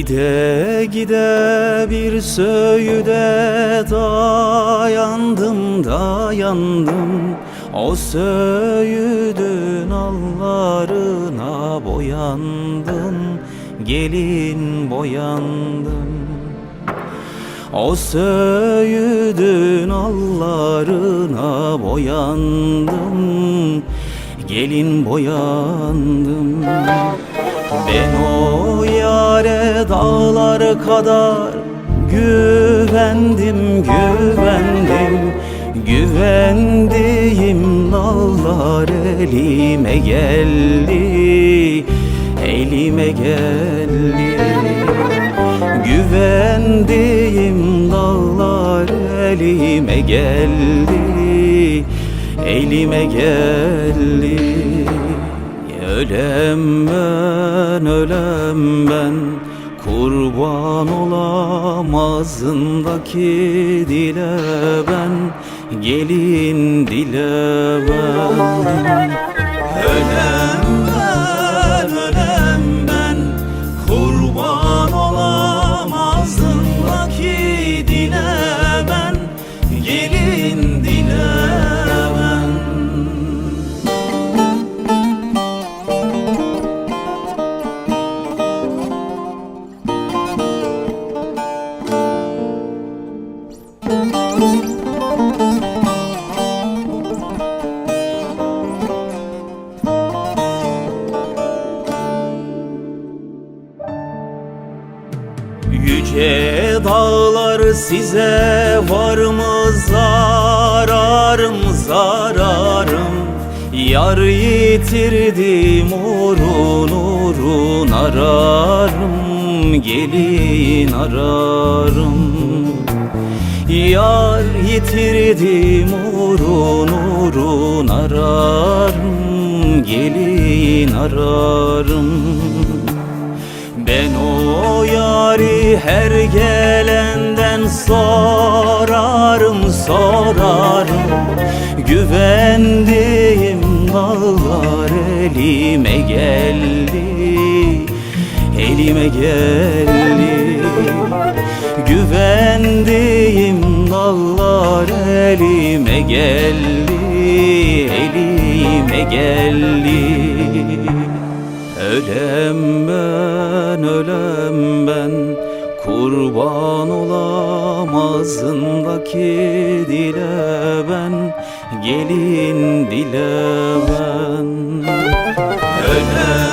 Gide gide bir söğüde dayandım O söğüdün allarına boyandım Gelin boyandım O söğüdün allarına boyandım Gelin boyandım Ben o yâre dağlar kadar güvendiğim dağlar elime geldi Güvendiğim dağlar elime geldi Ölem ben kurban olam ağzındaki dile ben Gelin dile ben Ölem ben kurban olam ağzındaki dile ben Gelin dile ben Yüce dağlar size var mı zararım Yar yitirdim uğrun ararım Gelin ararım Yar yitirdim uğrun ararım Gelin ararım Ben o yari her gelenden sorarım Güvendiğim dağlar elime geldi Güvendiğim dağlar elime geldi Ölem ben kurban olam ağzındaki dile ben Gelin dile ben Ölem